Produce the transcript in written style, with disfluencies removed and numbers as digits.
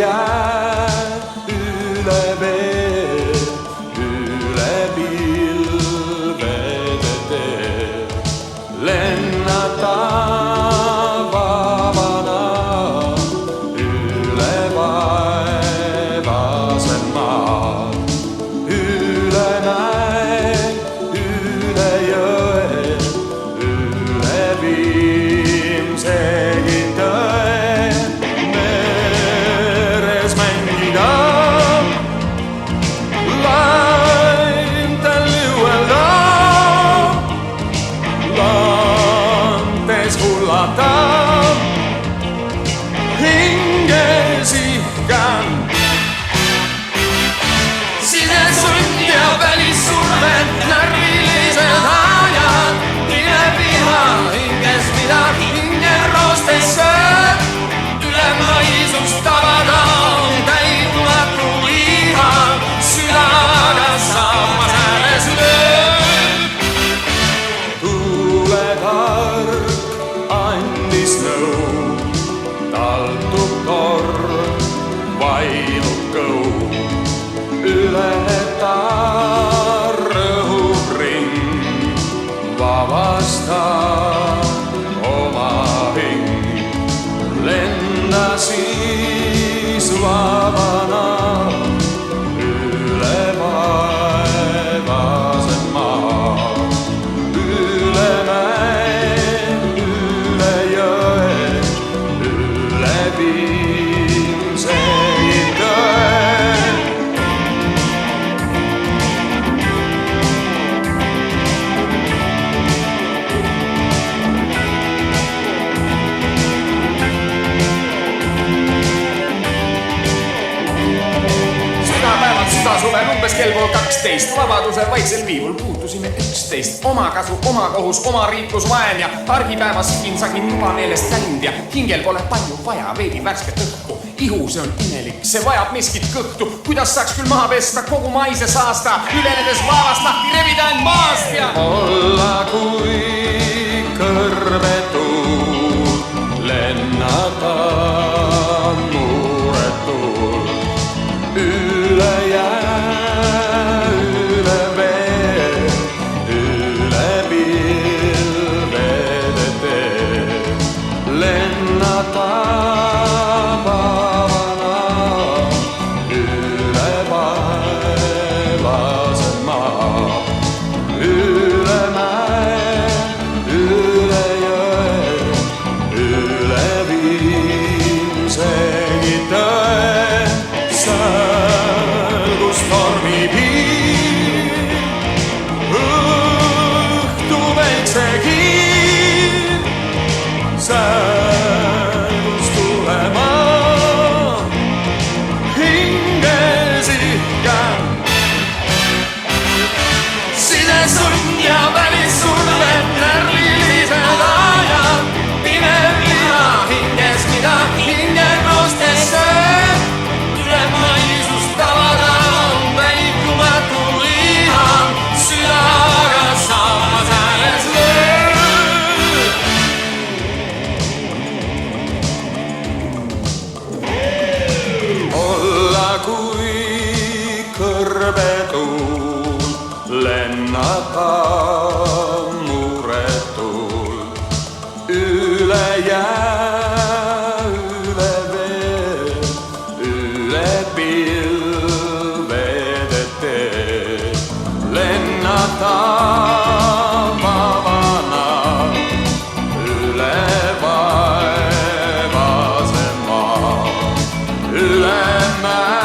jää, üle vee, üle pilvede tee. Lennata vabana üle vaevasen maa. Üle mäe, üle jõe, üle viimsegi tõe. Meres mängida, laintel juuelda, lantes hullata, hinges ihkan. Sinesund ja välissurve, närvilised ajad, mille viha hinges mida hingeroostes sööb. Ülemaisust tabada on täidumatu liha, südaga saamas ääres lööb. Tuuletark andis nõu, taltub torm, vaibub kõu. Ületa rõhub ring, vabasta oma hing. Lenda siis vabana üle vaevasen maa. Üle mäe, üle jõe, üle viimsegi tõe. Suvel umbes kell pool 12 vabaduse vaiksel viivul puutusime 11. Oma kasu, oma kohus, oma riiklus vaen ja argipäevas sagin juba meelest läinud ja hingel pole palju vaja, veidi värsket õhku. Ihu, see on imelik, see vajab miskit kõhtu. Kuidas saaks küll maha pesta kogu maise saasta, ülenedes vaevast lahti rebida end maast ja olla kui kõrvetuul, lennata muretul. Üle jää, üle vee, üle pilvede tee. Lennata vabana üle vaevasen maa. Üle mäe, üle jõe, üle viimsegi tõe. Kus tormib hiir, õhtu väikse kiir, säädus tulema, hinges ihkan. Sinesund ja välissurve, närvilised ajad, pimev liha hinges, mida hingeroostes sööb. Ülemaisust tabada on täidumatu liha, südaga saamas ääres lööb. Olla kui kõrvetuul, lennata muretul. Üle jää, üle vee, üle pilvede tee. Lennata vabana üle vaevasen maa. Üle mäe.